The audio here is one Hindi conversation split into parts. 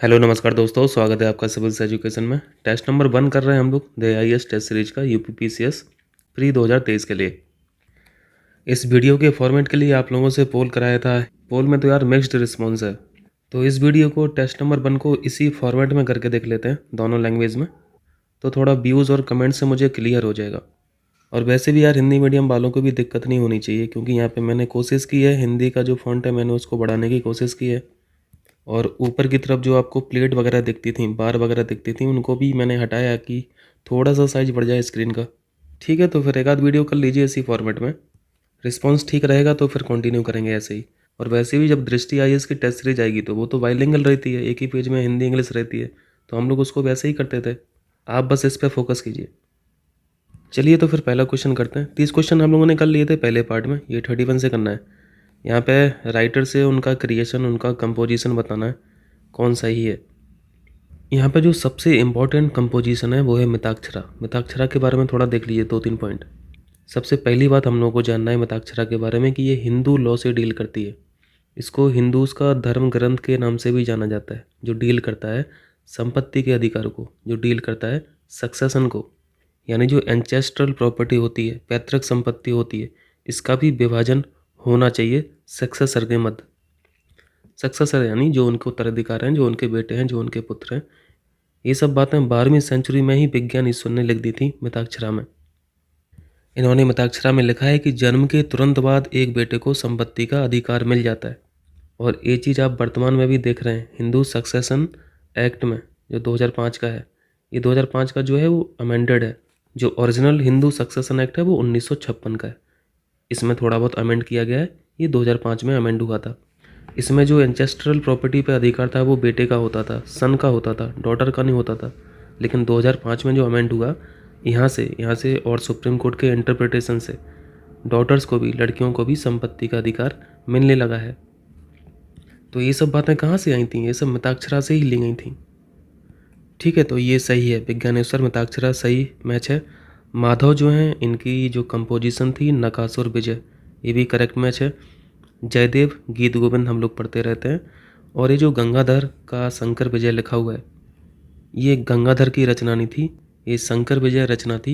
हेलो नमस्कार दोस्तों, स्वागत है आपका सिविल्स एजुकेशन में। टेस्ट नंबर 1 कर रहे हैं हम लोग द आईएएस टेस्ट सीरीज का यूपीपीसीएस प्री 2023 के लिए। इस वीडियो के फॉर्मेट के लिए आप लोगों से पोल कराया था। पोल में तो यार मिक्स्ड रिस्पॉन्स है, तो इस वीडियो को टेस्ट नंबर 1 को इसी फॉर्मेट में करके देख लेते हैं दोनों लैंग्वेज में, तो थोड़ा व्यूज़ और कमेंट से मुझे क्लियर हो जाएगा। और वैसे भी यार हिंदी मीडियम वालों को भी दिक्कत नहीं होनी चाहिए, क्योंकि यहाँ पे मैंने कोशिश की है, हिंदी का जो फॉन्ट है मैंने उसको बढ़ाने की कोशिश की है। और ऊपर की तरफ जो आपको प्लेट वगैरह दिखती थी, बार वगैरह दिखती थी, उनको भी मैंने हटाया कि थोड़ा सा साइज बढ़ जाए स्क्रीन का। ठीक है, तो फिर एक आध वीडियो कर लीजिए इसी फॉर्मेट में। रिस्पॉन्स ठीक रहेगा तो फिर कंटिन्यू करेंगे ऐसे ही। और वैसे भी जब दृष्टि आईएएस की टेस्ट सीरीज आएगी तो वो तो बाइलिंगुअल रहती है, एक ही पेज में हिंदी इंग्लिश रहती है, तो हम लोग उसको वैसे ही करते थे। आप बस इस पर फोकस कीजिए। चलिए तो फिर पहला क्वेश्चन करते हैं। 30 क्वेश्चन हम लोगों ने कर लिए थे पहले पार्ट में, ये 31 से करना है। यहाँ पे राइटर से उनका क्रिएशन, उनका कंपोजिशन बताना है कौन सही है। यहाँ पे जो सबसे इम्पोर्टेंट कंपोजिशन है वो है मिताक्षरा। मिताक्षरा के बारे में थोड़ा देख लीजिए, 2-3 पॉइंट। सबसे पहली बात हम लोगों को जानना है मिताक्षरा के बारे में कि ये हिंदू लॉ से डील करती है। इसको हिंदूज का धर्म ग्रंथ के नाम से भी जाना जाता है, जो डील करता है संपत्ति के अधिकार को, जो डील करता है सक्सेशन को, यानी जो एंसेस्ट्रल प्रॉपर्टी होती है, पैतृक संपत्ति होती है, इसका भी विभाजन होना चाहिए सक्सेसर के मध्य। सक्सेसर यानी जो उनके उत्तराधिकार हैं, जो उनके बेटे हैं, जो उनके पुत्र हैं। ये सब बातें 12वीं सेंचुरी में ही विज्ञान ईश्वर ने लिख दी थी मिताक्षरा में। इन्होंने मिताक्षरा में लिखा है कि जन्म के तुरंत बाद एक बेटे को संपत्ति का अधिकार मिल जाता है। और ये चीज़ आप वर्तमान में भी देख रहे हैं हिंदू सक्सेशन एक्ट में, जो 2005 का है। ये 2005 का जो है वो अमेंडेड है। जो ओरिजिनल हिंदू सक्सेशन एक्ट है वो 1956 का है। इसमें थोड़ा बहुत अमेंड किया गया है, ये 2005 में अमेंड हुआ था। इसमें जो एंसेस्ट्रल प्रॉपर्टी पे अधिकार था वो बेटे का होता था, सन का होता था, डॉटर का नहीं होता था। लेकिन 2005 में जो अमेंड हुआ, यहाँ से और सुप्रीम कोर्ट के इंटरप्रिटेशन से डॉटर्स को भी, लड़कियों को भी संपत्ति का अधिकार मिलने लगा है। तो ये सब बातें कहाँ से आई थी? ये सब मिताक्षरा से ही ली गई थी। ठीक है, तो ये सही है, विज्ञानेश्वर मिताक्षरा सही मैच है। माधव जो हैं, इनकी जो कंपोजिशन थी नकासुर विजय, ये भी करेक्ट मैच है। जयदेव गीत गोविंद हम लोग पढ़ते रहते हैं। और ये जो गंगाधर का शंकर विजय लिखा हुआ है, ये गंगाधर की रचना नहीं थी, ये शंकर विजय रचना थी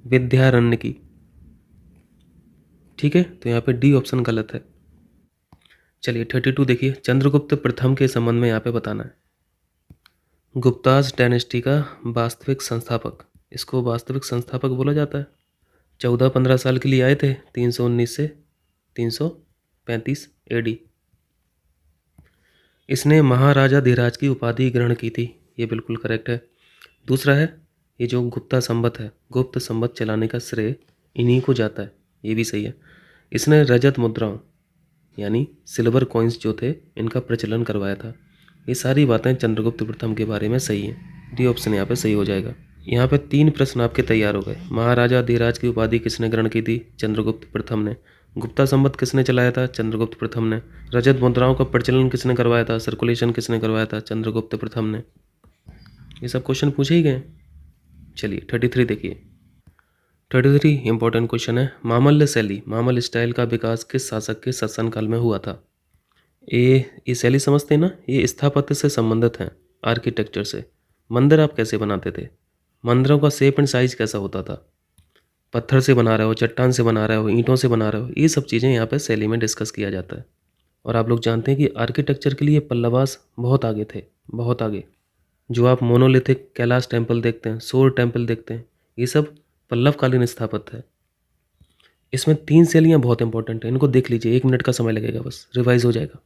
विद्यारण्य की। ठीक है, तो यहाँ पे डी ऑप्शन गलत है। चलिए 32 देखिए, चंद्रगुप्त प्रथम के संबंध में यहाँ पे बताना है। गुप्ताज डायनेस्टी का वास्तविक संस्थापक, इसको वास्तविक संस्थापक बोला जाता है। 14-15 साल के लिए आए थे, 319 से 335 एडी। इसने महाराजा धीराज की उपाधि ग्रहण की थी, ये बिल्कुल करेक्ट है। दूसरा है, ये जो गुप्ता संवत है, गुप्त संवत चलाने का श्रेय इन्हीं को जाता है, ये भी सही है। इसने रजत मुद्राओं यानी सिल्वर कॉइन्स जो थे, इनका प्रचलन करवाया था। ये सारी बातें चंद्रगुप्त प्रथम के बारे में सही हैं। डी ऑप्शन यहाँ पे सही हो जाएगा। यहाँ पे 3 प्रश्न आपके तैयार हो गए। महाराजा धीराज की उपाधि किसने ग्रहण की थी? चंद्रगुप्त प्रथम ने। गुप्ता संवत किसने चलाया था? चंद्रगुप्त प्रथम ने। रजत मुद्राओं का प्रचलन किसने करवाया था? सर्कुलेशन किसने करवाया था? चंद्रगुप्त प्रथम ने। ये सब क्वेश्चन पूछे ही गए। चलिए 33 देखिए। 33 इंपॉर्टेंट क्वेश्चन है। मामल्य शैली, मामल्य स्टाइल का विकास किस शासक के शासनकाल में हुआ था? ये शैली समझते हैं ना, ये स्थापत्य से संबंधित हैं, आर्किटेक्चर से। मंदिर आप कैसे बनाते थे, मंदिरों का शेप एंड साइज कैसा होता था, पत्थर से बना रहे हो, चट्टान से बना रहे हो, ईंटों से बना रहे हो, ये सब चीज़ें यहाँ पे शैली में डिस्कस किया जाता है। और आप लोग जानते हैं कि आर्किटेक्चर के लिए पल्लवास बहुत आगे थे, बहुत आगे। जो आप मोनोलिथिक कैलाश टेम्पल देखते हैं, सोर टेम्पल देखते हैं, ये सब पल्लवकालीन स्थापत्य है। इसमें 3 शैलियाँ बहुत इंपॉर्टेंट है, इनको देख लीजिए, 1 मिनट का समय लगेगा, बस रिवाइज हो जाएगा।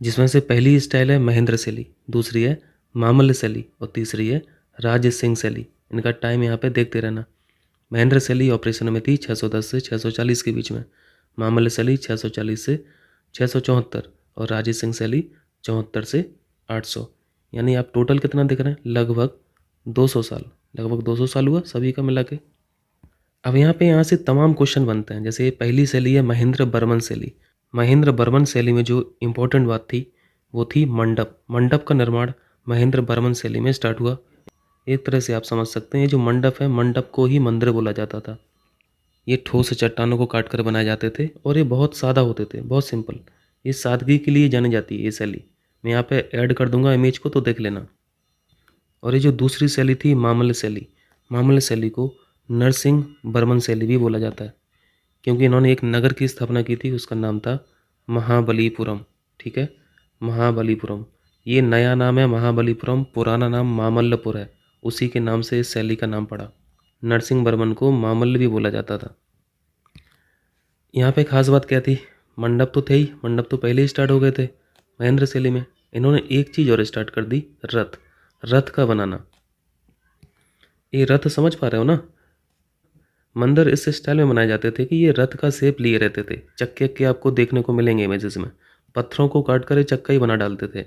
जिसमें से पहली स्टाइल है महेंद्र शैली, दूसरी है मामल्य शैली और तीसरी है राज सिंह शैली। इनका टाइम यहाँ पे देखते रहना। महेंद्र शैली ऑपरेशन में थी 610 से 640 के बीच में, मामल्य शैली 640 से 674 और राज सिंह शैली 74 से 800। यानी आप टोटल कितना देख रहे हैं? लगभग 200 साल, लगभग 200 साल हुआ सभी का मिला के। अब यहाँ से तमाम क्वेश्चन बनते हैं। जैसे पहली शैली है महेंद्र बर्मन शैली। महेंद्र बर्मन शैली में जो इम्पोर्टेंट बात थी वो थी मंडप। मंडप का निर्माण महेंद्र बर्मन शैली में स्टार्ट हुआ। एक तरह से आप समझ सकते हैं जो मंडप है, मंडप को ही मंदिर बोला जाता था। ये ठोस चट्टानों को काट कर बनाए जाते थे और ये बहुत सादा होते थे, बहुत सिंपल। ये सादगी के लिए जानी जाती है ये शैली। मैं यहाँ पे ऐड कर दूंगा इमेज को, तो देख लेना। और ये जो दूसरी शैली थी मामल्ल शैली, मामल्ल शैली को नरसिंह बर्मन शैली भी बोला जाता है, क्योंकि इन्होंने एक नगर की स्थापना की थी, उसका नाम था महाबलीपुरम। ठीक है, महाबलीपुरम। ये नया नाम है महाबलीपुरम, पुराना नाम मामल्लपुर है, उसी के नाम से इस शैली का नाम पड़ा। नरसिंह बर्मन को मामल्ल भी बोला जाता था। यहाँ पे खास बात क्या थी, मंडप तो थे ही, मंडप तो पहले ही स्टार्ट हो गए थे महेंद्र शैली में। इन्होंने एक चीज़ और स्टार्ट कर दी, रथ, रथ का बनाना। ये रथ समझ पा रहे हो ना, मंदिर इस स्टाइल में बनाए जाते थे कि ये रथ का शेप लिए रहते थे। चक्के के आपको देखने को मिलेंगे इमेजेस में, पत्थरों को काट कर चक्का ही बना डालते थे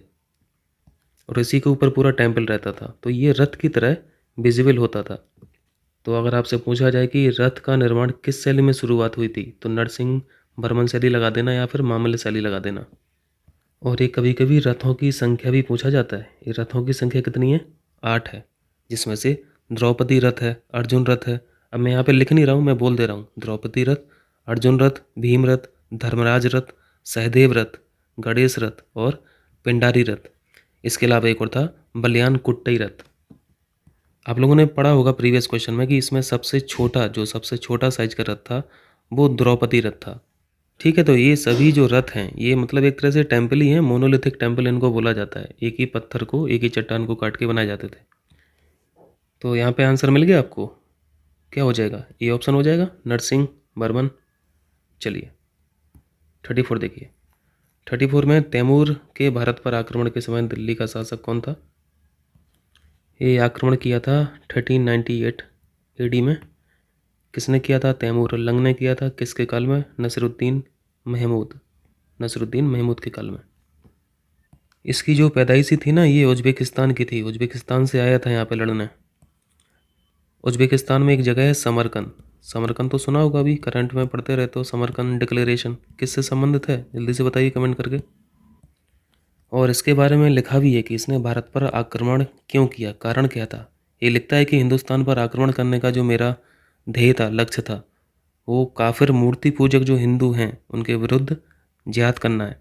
और इसी के ऊपर पूरा टेम्पल रहता था, तो ये रथ की तरह विजिबल होता था। तो अगर आपसे पूछा जाए कि रथ का निर्माण किस शैली में शुरुआत हुई थी, तो नरसिंह बर्मन शैली लगा देना या फिर मामल्ल शैली लगा देना। और ये कभी कभी रथों की संख्या भी पूछा जाता है। ये रथों की संख्या कितनी है, 8 है, जिसमें से द्रौपदी रथ है, अर्जुन रथ है। अब मैं यहाँ पे लिख नहीं रहा हूँ, मैं बोल दे रहा हूँ, द्रौपदी रथ, अर्जुन रथ, भीम रथ, धर्मराज रथ, सहदेव रथ, गणेश रथ और पिंडारी रथ। इसके अलावा एक और था बलियान कुट्टई रथ। आप लोगों ने पढ़ा होगा प्रीवियस क्वेश्चन में कि इसमें सबसे छोटा, जो सबसे छोटा साइज का रथ था वो द्रौपदी रथ था। ठीक है, तो ये सभी जो रथ हैं ये मतलब एक तरह से टेम्पल ही हैं, मोनोलिथिक टेम्पल इनको बोला जाता है। एक ही पत्थर को, एक ही चट्टान को काट के बनाए जाते थे। तो यहाँ पे आंसर मिल गया आपको, क्या हो जाएगा, ये ऑप्शन हो जाएगा नरसिंह बर्मन। चलिए 34 देखिए। 34 में तैमूर के भारत पर आक्रमण के समय दिल्ली का शासक कौन था। ये आक्रमण किया था 1398 एडी में। किसने किया था, तैमूर लंग ने किया था। किसके काल में, नसरुद्दीन महमूद, नसरुद्दीन महमूद के काल में। इसकी जो पैदाइशी थी ना, ये उज्बेकिस्तान की थी, उज्बेकिस्तान से आया था यहाँ पे लड़ने। उज्बेकिस्तान में एक जगह है समरकंद, समरकंद तो सुना होगा, अभी करंट में पढ़ते रहते हो। समरकंद डिक्लेरेशन किससे संबंधित है, जल्दी से बताइए कमेंट करके। और इसके बारे में लिखा भी है कि इसने भारत पर आक्रमण क्यों किया, कारण क्या था। ये लिखता है कि हिंदुस्तान पर आक्रमण करने का जो मेरा ध्येय था, लक्ष्य था, वो काफिर मूर्ति पूजक जो हिंदू हैं उनके विरुद्ध जिहाद करना है।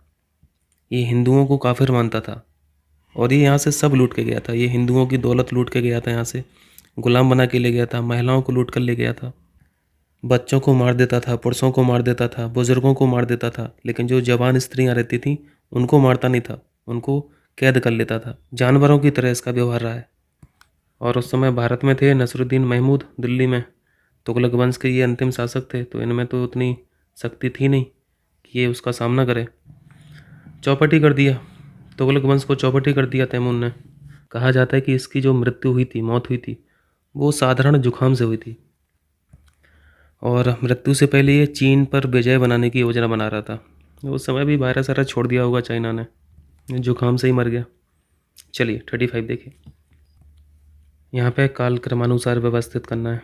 ये हिंदुओं को काफिर मानता था और ये यहाँ से सब लूट के गया था। ये हिंदुओं की दौलत लूट के गया था, यहाँ से गुलाम बना के ले गया था, महिलाओं को लूट कर ले गया था, बच्चों को मार देता था, पुरुषों को मार देता था, बुजुर्गों को मार देता था। लेकिन जो जवान स्त्रियाँ रहती थीं उनको मारता नहीं था, उनको कैद कर लेता था। जानवरों की तरह इसका व्यवहार रहा है। और उस समय भारत में थे नसरुद्दीन महमूद, दिल्ली में तुगलक वंश के ये अंतिम शासक थे, तो इनमें तो उतनी शक्ति थी नहीं कि ये उसका सामना करे। चौपट ही कर दिया, तुगलक वंश को चौपट ही कर दिया तैमूर ने। कहा जाता है कि इसकी जो मृत्यु हुई थी, मौत हुई थी, वो साधारण जुकाम से हुई थी और मृत्यु से पहले ये चीन पर विजय बनाने की योजना बना रहा था। उस समय भी वायरस सारा छोड़ दिया होगा चाइना ने, जुकाम से ही मर गया। चलिए 35 देखिए। यहाँ पे कालक्रमानुसार व्यवस्थित करना है।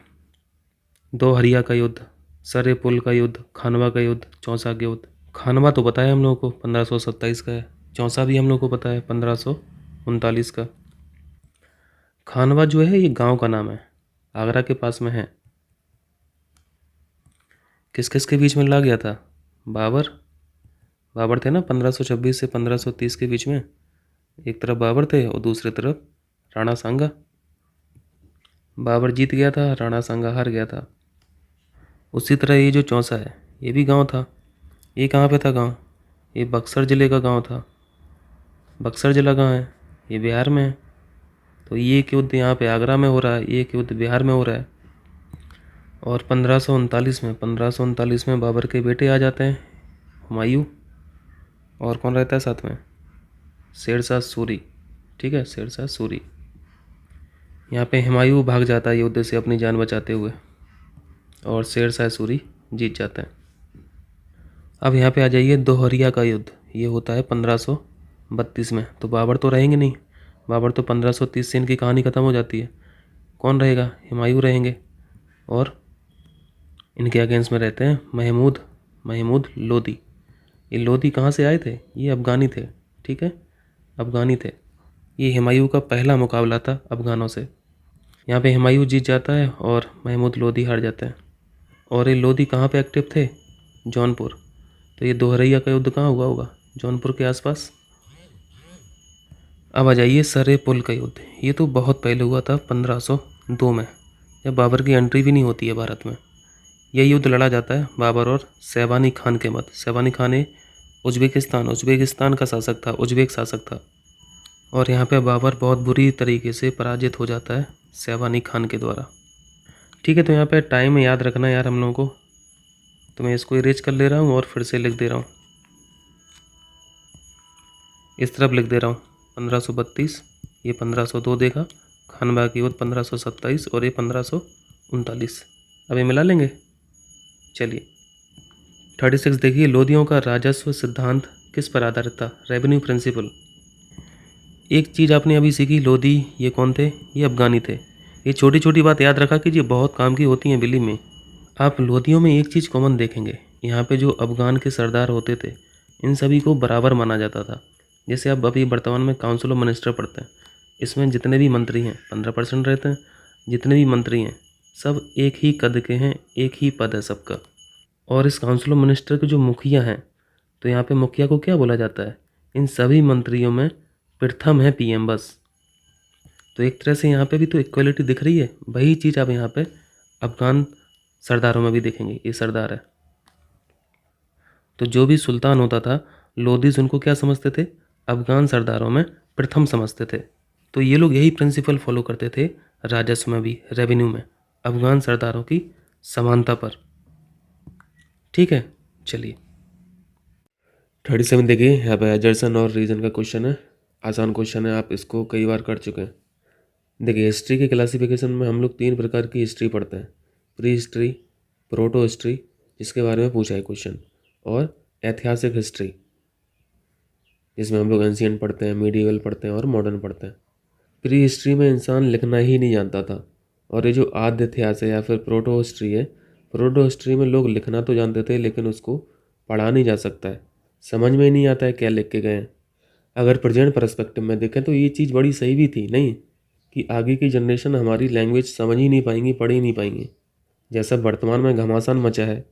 दोहरिया का युद्ध, सरे पुल का युद्ध, खानवा का युद्ध, चौसा का युद्ध। खानवा तो पता है हम लोगों को 1527 का है, चौसा भी हम लोग को पता है 1539 का। खानवा जो है ये गांव का नाम है, आगरा के पास में है। किस किस के बीच में लड़ा गया था, बाबर, बाबर थे ना 1526 से 1530 के बीच में। एक तरफ बाबर थे और दूसरी तरफ राणा सांगा। बाबर जीत गया था, राणा सांगा हार गया था। उसी तरह ये जो चौसा है ये भी गांव था। ये कहाँ पे था गांव, ये बक्सर ज़िले का गांव था। बक्सर ज़िला कहाँ है, ये बिहार में है। तो ये एक युद्ध यहाँ पे आगरा में हो रहा है, ये एक युद्ध बिहार में हो रहा है। और 1539 में बाबर के बेटे आ जाते हैं, हुमायूं। और कौन रहता है साथ में, शेरशाह सूरी। ठीक है, शेरशाह सूरी। यहाँ पे हुमायूं भाग जाता है युद्ध से अपनी जान बचाते हुए और शेरशाह सूरी जीत जाते हैं। अब यहाँ पे आ जाइए, दोहरिया का युद्ध ये होता है 1532 में। तो बाबर तो रहेंगे नहीं, बाबर तो 1530 से इनकी कहानी ख़त्म हो जाती है। कौन रहेगा, हुमायूं रहेंगे और इनके अगेंस्ट में रहते हैं महमूद लोदी। ये लोदी कहाँ से आए थे, ये अफ़गानी थे। ठीक है, अफ़गानी थे। ये हुमायूं का पहला मुकाबला था अफ़गानों से। यहाँ पे हुमायूं जीत जाता है और महमूद लोदी हार जाते हैं। और ये लोदी कहाँ पे एक्टिव थे, जौनपुर। तो ये दोहरैया का युद्ध कहाँ हुआ होगा, जौनपुर के आसपास। अब आ जाइए सरे पुल का युद्ध। ये तो बहुत पहले हुआ था 1502 में, जब बाबर की एंट्री भी नहीं होती है भारत में। यह युद्ध लड़ा जाता है बाबर और सैबानी खान के मध्य। सैबानी खान ये उज्बेकिस्तान का शासक था, उज्बेक शासक था। और यहाँ पे बाबर बहुत बुरी तरीके से पराजित हो जाता है सैबानी खान के द्वारा। ठीक है, तो यहाँ पे टाइम याद रखना यार हम लोगों को, तो मैं इसको इरेज कर ले रहा हूँ और फिर से लिख दे रहा हूँ, इस तरफ लिख दे रहा हूँ 1532, ये 1502 देखा, खानवा की युद्ध 1527 और ये 1539। अब ये मिला लेंगे। चलिए 36 देखिए, लोदियों का राजस्व सिद्धांत किस पर आधारित था? Revenue principle. एक चीज़ आपने अभी सीखी, लोदी ये कौन थे? ये अफगानी थे। ये छोटी छोटी बात याद रखा कीजिए, बहुत काम की होती हैं बिली में। आप लोदियों में एक चीज़ कॉमन देखेंगे, यहाँ पे जो अफगान के सरदार होते थे इन सभी को बराबर माना जाता था। जैसे आप अभी वर्तमान में काउंसिल ऑफ मिनिस्टर पढ़ते हैं, इसमें जितने भी मंत्री हैं 15% रहते हैं, जितने भी मंत्री हैं सब एक ही कद के हैं, एक ही पद है सबका। और इस काउंसिल ऑफ मिनिस्टर के जो मुखिया हैं, तो यहाँ पे मुखिया को क्या बोला जाता है? इन सभी मंत्रियों में प्रथम है पीएम बस। तो एक तरह से यहाँ पे भी तो इक्वलिटी दिख रही है। वही चीज़ आप यहाँ पे अफगान सरदारों में भी देखेंगे, ये सरदार है। तो जो भी सुल्तान होता था, लोदीज उनको क्या समझते थे? अफगान सरदारों में प्रथम समझते थे। तो ये लोग यही प्रिंसिपल फॉलो करते थे राजस्व में भी, रेवेन्यू में, अफगान सरदारों की समानता पर। ठीक है, चलिए 37 देखिए, यहाँ पे एजर्सन और रीजन का क्वेश्चन है। आसान क्वेश्चन है, आप इसको कई बार कर चुके हैं। देखिए हिस्ट्री के क्लासिफिकेशन में हम लोग 3 प्रकार की हिस्ट्री पढ़ते हैं, प्री हिस्ट्री, प्रोटो हिस्ट्री जिसके बारे में पूछा है क्वेश्चन, और ऐतिहासिक हिस्ट्री जिसमें हम लोग एंशिएंट पढ़ते हैं, मीडिएवल पढ़ते हैं और मॉडर्न पढ़ते हैं। प्री हिस्ट्री में इंसान लिखना ही नहीं जानता था, और ये जो आद्य इतिहास है या फिर प्रोटो हिस्ट्री है, प्रोटो हिस्ट्री में लोग लिखना तो जानते थे लेकिन उसको पढ़ा नहीं जा सकता है, समझ में ही नहीं आता है क्या लिख के गए हैं। अगर प्रेजेंट पर्सपेक्टिव में देखें तो ये चीज़ बड़ी सही भी थी, नहीं कि आगे की जनरेशन हमारी लैंग्वेज समझ ही नहीं पाएंगी, पढ़ ही नहीं पाएंगी। जैसा वर्तमान में घमासान मचा है,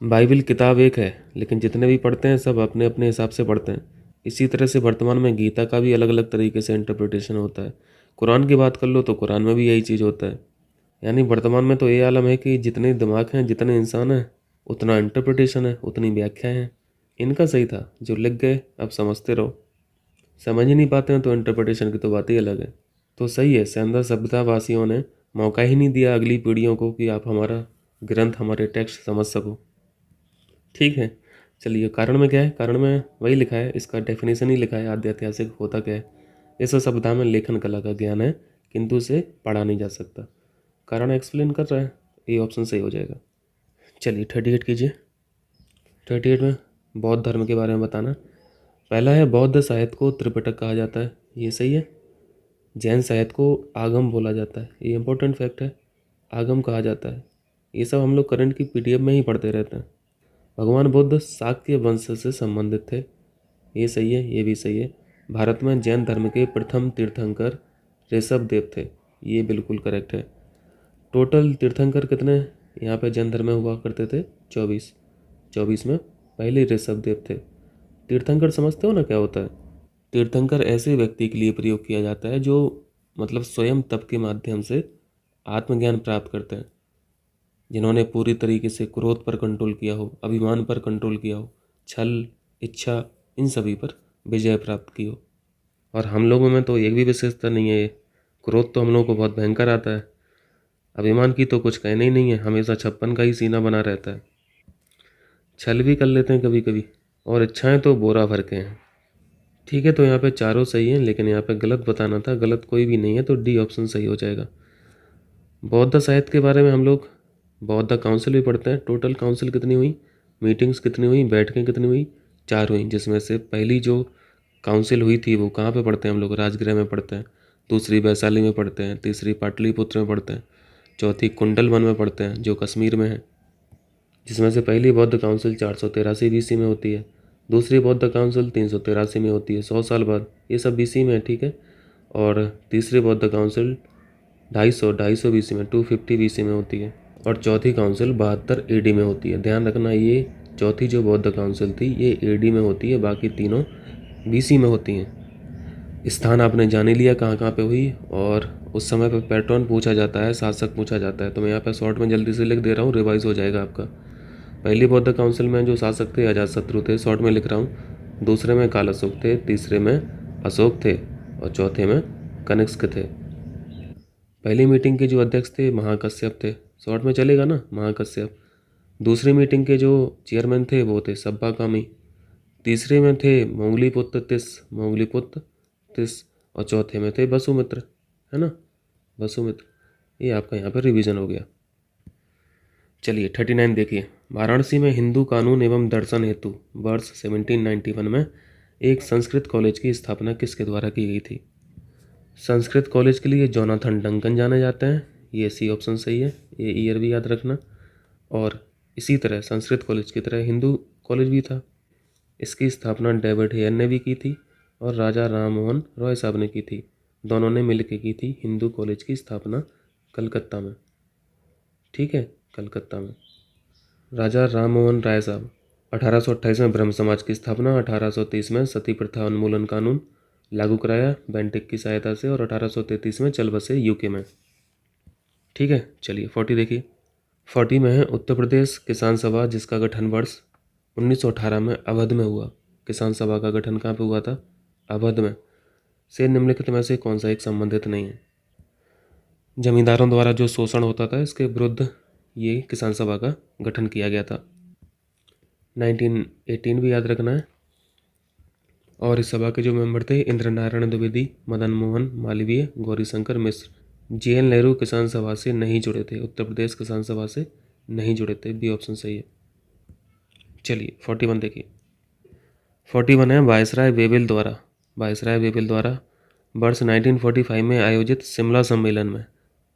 बाइबल किताब एक है लेकिन जितने भी पढ़ते हैं सब अपने अपने हिसाब से पढ़ते हैं। इसी तरह से वर्तमान में गीता का भी अलग अलग तरीके से इंटरप्रिटेशन होता है। कुरान की बात कर लो तो कुरान में भी यही चीज़ होता है। यानी वर्तमान में तो ये आलम है कि जितने दिमाग हैं, जितने इंसान हैं, उतना इंटरप्रिटेशन है, उतनी व्याख्या है। इनका सही था, जो लिख गए अब समझते रहो। समझ ही नहीं पाते हैं तो इंटरप्रिटेशन की तो बात ही अलग है। तो सही है, सेंधा सभ्यता वासियों ने मौका ही नहीं दिया अगली पीढ़ियों को कि आप हमारा ग्रंथ, हमारे टेक्स्ट समझ सको। ठीक है, चलिए कारण में क्या है? कारण में वही लिखा है, इसका डेफिनेशन ही लिखा है, आद्य ऐतिहासिक होता क्या है। इस सभ्यता में लेखन कला का ज्ञान है किंतु उसे पढ़ा नहीं जा सकता। कारण एक्सप्लेन कर रहा है, ये ऑप्शन सही हो जाएगा। चलिए 38 कीजिए। 38 में बौद्ध धर्म के बारे में बताना। पहला है, बौद्ध साहित्य को त्रिपिटक कहा जाता है, ये सही है। जैन साहित्य को आगम बोला जाता है, ये इंपॉर्टेंट फैक्ट है, आगम कहा जाता है। ये सब हम लोग करंट की पीडीएफ में ही पढ़ते रहते हैं। भगवान बुद्ध शाक्य वंश से संबंधित थे, ये सही है, ये भी सही है। भारत में जैन धर्म के प्रथम तीर्थंकर ऋषभ देव थे, ये बिल्कुल करेक्ट है। टोटल तीर्थंकर कितने यहाँ पे जैन धर्म में हुआ करते थे? 24 में पहले ऋषभ देव थे। तीर्थंकर समझते हो ना क्या होता है? तीर्थंकर ऐसे व्यक्ति के लिए प्रयोग किया जाता है जो मतलब स्वयं तप के माध्यम से आत्मज्ञान प्राप्त करते हैं, जिन्होंने पूरी तरीके से क्रोध पर कंट्रोल किया हो, अभिमान पर कंट्रोल किया हो, छल, इच्छा, इन सभी पर विजय प्राप्त की हो। और हम लोगों में तो एक भी विशेषता नहीं है ये। क्रोध तो हम लोगों को बहुत भयंकर आता है, अभिमान की तो कुछ कहना ही नहीं है, हमेशा 56 का ही सीना बना रहता है। छल भी कर लेते हैं कभी कभी, और इच्छाएं तो बोरा भर के हैं। ठीक है, तो यहाँ पे चारों सही हैं, लेकिन यहाँ पे गलत बताना था, गलत कोई भी नहीं है, तो डी ऑप्शन सही हो जाएगा। बौद्ध साहित्य के बारे में हम लोग बौद्ध काउंसिल भी पढ़ते हैं। टोटल काउंसिल कितनी हुई, मीटिंग्स कितनी हुई, बैठकें कितनी हुई? 4 हुई, जिसमें से पहली जो काउंसिल हुई थी वो कहाँ पे पढ़ते हैं हम लोग? राजगृह में पढ़ते हैं। दूसरी वैशाली में पढ़ते हैं। तीसरी पाटलिपुत्र में पढ़ते हैं। चौथी कुंडलवन में पढ़ते हैं जो कश्मीर में है, जिसमें से पहली बौद्ध काउंसिल 483 BC में होती है, दूसरी बौद्ध काउंसिल 383 में होती है, 100 साल बाद। ये सब BC में है, ठीक है। और तीसरी बौद्ध काउंसिल 250 BC में, 250 BC में होती है। और चौथी काउंसिल 72 AD में होती है। ध्यान रखना, ये चौथी जो बौद्ध काउंसिल थी ये AD में होती है, बाकी तीनों BC में होती हैं। स्थान आपने जान ही लिया कहाँ कहाँ पे हुई, और उस समय पे पैटर्न पूछा जाता है, शासक पूछा जाता है। तो मैं यहाँ पे शॉर्ट में जल्दी से लिख दे रहा हूँ, रिवाइज हो जाएगा आपका। पहली बौद्ध काउंसिल में जो शासक थे अजातशत्रु थे, शॉर्ट में लिख रहा हूँ। दूसरे में काल अशोक थे, तीसरे में अशोक थे, और चौथे में कनिष्क थे। पहली मीटिंग के जो अध्यक्ष थे महाकश्यप थे, शॉर्ट में चलेगा ना, महाकश्यप। दूसरी मीटिंग के जो चेयरमैन थे वो थे सब्बाकामी। तीसरे में थे मोंगलीपुत्र तिस, और चौथे में थे वसुमित्र, है ना, वसुमित्र। ये आपका यहाँ पर रिवीजन हो गया। चलिए 39 देखिए। वाराणसी में हिंदू कानून एवं दर्शन हेतु वर्ष 1791 में एक संस्कृत कॉलेज की स्थापना किसके द्वारा की गई थी? संस्कृत कॉलेज के लिए जोनाथन डंकन जाने जाते हैं, ये सी ऑप्शन सही है, ये ईयर भी याद रखना। और इसी तरह संस्कृत कॉलेज की तरह हिंदू कॉलेज भी था, इसकी स्थापना डेविड हेयर ने भी की थी और राजा राम मोहन रॉय साहब ने की थी। दोनों ने मिलकर की थी हिंदू कॉलेज की स्थापना कलकत्ता में, ठीक है, कलकत्ता में। राजा राम मोहन राय साहब 1828 में ब्रह्म समाज की स्थापना, 1830 में सती प्रथा उन्मूलन कानून लागू कराया बेंटिक की सहायता से, और 1833 में चल बसे यूके में, ठीक है। चलिए 40 देखिए। 40 में है उत्तर प्रदेश किसान सभा, जिसका गठन वर्ष 1918 में अवध में हुआ। किसान सभा का गठन कहाँ पे हुआ था? अवध में। से निम्नलिखित में से कौन सा एक संबंधित नहीं है? जमींदारों द्वारा जो शोषण होता था इसके विरुद्ध ये किसान सभा का गठन किया गया था। 1918 भी याद रखना है। और इस सभा के जो मेंबर थे इंद्र नारायण द्विवेदी, मदन मोहन मालवीय, गौरीशंकर मिश्र। जे.एन. नेहरू किसान सभा से नहीं जुड़े थे, उत्तर प्रदेश किसान सभा से नहीं जुड़े थे, बी ऑप्शन सही है। चलिए 41 देखिए। 41 है वायसराय वेवेल द्वारा, वायसराय वेवेल द्वारा वर्ष 1945 में आयोजित शिमला सम्मेलन में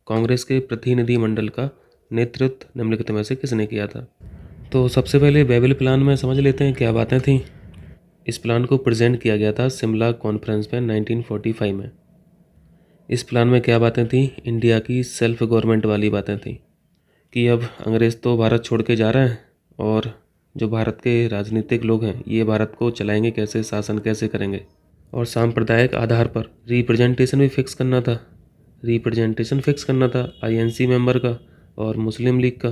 कांग्रेस के प्रतिनिधि मंडल का नेतृत्व निम्नलिखित में से किसने किया था? तो सबसे पहले वेवेल प्लान में समझ लेते हैं क्या बातें थी। इस प्लान को प्रेजेंट किया गया था शिमला कॉन्फ्रेंस में 1945 में। इस प्लान में क्या बातें थी? इंडिया की सेल्फ गवर्नमेंट वाली बातें थी कि अब अंग्रेज़ तो भारत छोड़ के जा रहे हैं, और जो भारत के राजनीतिक लोग हैं ये भारत को चलाएंगे कैसे, शासन कैसे करेंगे, और सांप्रदायिक आधार पर रिप्रेजेंटेशन भी फिक्स करना था, रिप्रेजेंटेशन फिक्स करना था आईएनसी मेंबर का और मुस्लिम लीग का।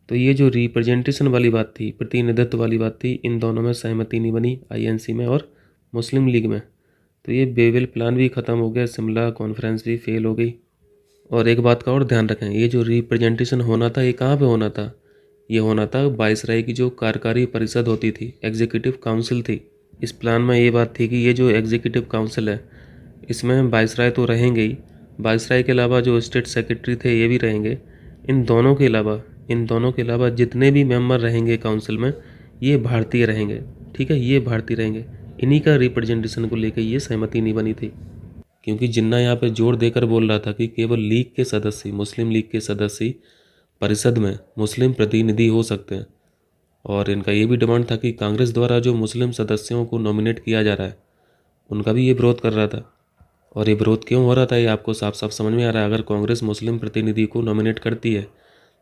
तो ये जो रिप्रेजेंटेशन वाली बात थी, प्रतिनिधित्व वाली बात थी, इन दोनों में सहमति नहीं बनी, आईएनसी में और मुस्लिम लीग में। तो ये वेवेल प्लान भी ख़त्म हो गया, शिमला कॉन्फ्रेंस भी फेल हो गई। और एक बात का और ध्यान रखें, ये जो रिप्रेजेंटेशन होना था ये कहाँ पे होना था? ये होना था वायसराय की जो कार्यकारी परिषद होती थी, एग्जीक्यूटिव काउंसिल थी। इस प्लान में ये बात थी कि ये जो एग्जीक्यूटिव काउंसिल है इसमें वायसराय तो रहेंगे ही, वायसराय के अलावा जो स्टेट सेक्रेटरी थे ये भी रहेंगे। इन दोनों के अलावा जितने भी मेंबर रहेंगे काउंसिल में ये भारतीय रहेंगे, ठीक है, ये भारतीय रहेंगे। इन्हीं का रिप्रेजेंटेशन को लेकर ये सहमति नहीं बनी थी, क्योंकि जिन्ना यहाँ पे जोर देकर बोल रहा था कि केवल लीग के सदस्य, मुस्लिम लीग के सदस्य परिषद में मुस्लिम प्रतिनिधि हो सकते हैं। और इनका ये भी डिमांड था कि कांग्रेस द्वारा जो मुस्लिम सदस्यों को नॉमिनेट किया जा रहा है उनका भी ये विरोध कर रहा था। और ये विरोध क्यों हो रहा था ये आपको साफ साफ समझ में आ रहा है। अगर कांग्रेस मुस्लिम प्रतिनिधि को नॉमिनेट करती है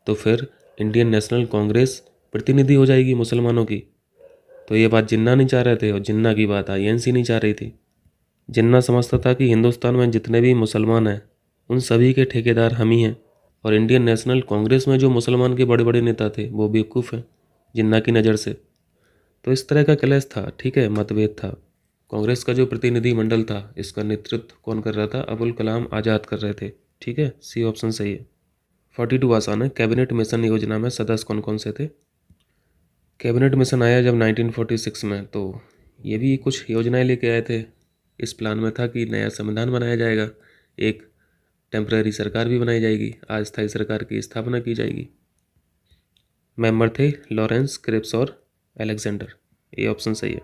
तो फिर इंडियन नेशनल कांग्रेस प्रतिनिधि हो जाएगी मुसलमानों की। तो ये बात जिन्ना नहीं चाह रहे थे, और जिन्ना की बात आईएनसी नहीं चाह रही थी। जिन्ना समझता था कि हिंदुस्तान में जितने भी मुसलमान हैं उन सभी के ठेकेदार हम ही हैं, और इंडियन नेशनल कांग्रेस में जो मुसलमान के बड़े बड़े नेता थे वो बेवकूफ़ हैं जिन्ना की नज़र से। तो इस तरह का क्लैश था, ठीक है, मतभेद था। कांग्रेस का जो प्रतिनिधि मंडल था इसका नेतृत्व कौन कर रहा था? अबुल कलाम आज़ाद कर रहे थे, ठीक है, सी ऑप्शन सही है। 42 आसान है। कैबिनेट मिशन योजना में सदस्य कौन कौन से थे? कैबिनेट मिशन आया जब 1946 में, तो ये भी कुछ योजनाएं लेके आए थे। इस प्लान में था कि नया संविधान बनाया जाएगा, एक टेम्पररी सरकार भी बनाई जाएगी, अस्थायी सरकार की स्थापना की जाएगी। मेंबर थे लॉरेंस, क्रिप्स और अलेक्जेंडर, ये ऑप्शन सही है।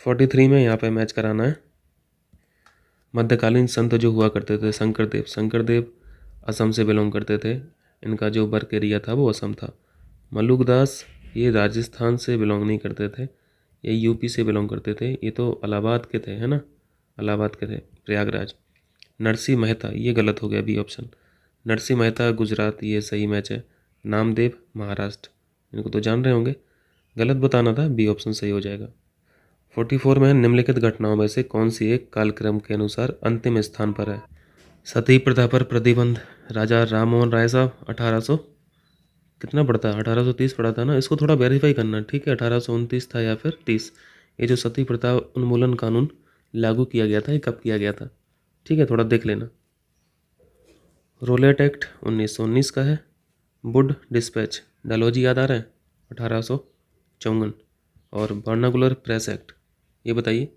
43 में यहाँ पे मैच कराना है। मध्यकालीन संत जो हुआ करते थे शंकरदेव असम से बिलोंग करते थे, इनका जो वर्क एरिया था वो असम था। मलुकदास ये राजस्थान से बिलोंग नहीं करते थे, ये यूपी से बिलोंग करते थे, ये तो इलाहाबाद के थे, है ना, इलाहाबाद के थे, प्रयागराज। नरसिंह मेहता ये गलत हो गया, बी ऑप्शन। नरसिंह मेहता गुजरात, ये सही मैच है। नामदेव महाराष्ट्र, इनको तो जान रहे होंगे, गलत बताना था, बी ऑप्शन सही हो जाएगा। 44 में निम्नलिखित घटनाओं में से कौन सी एक कालक्रम के अनुसार अंतिम स्थान पर है? सती प्रथा पर प्रतिबंध, राजा राम मोहन राय साहब 1800 कितना पड़ता है, 1830 पड़ा था ना, इसको थोड़ा वेरीफाई करना, ठीक है, 1829 था या फिर 30। ये जो सती प्रथा उन्मूलन कानून लागू किया गया था, ये कब किया गया था, ठीक है, थोड़ा देख लेना। रोलेट एक्ट 1919 का है। वुड डिस्पैच, डलहौजी याद आ रहा है, 1854। और वर्नाकुलर प्रेस एक्ट, ये बताइए,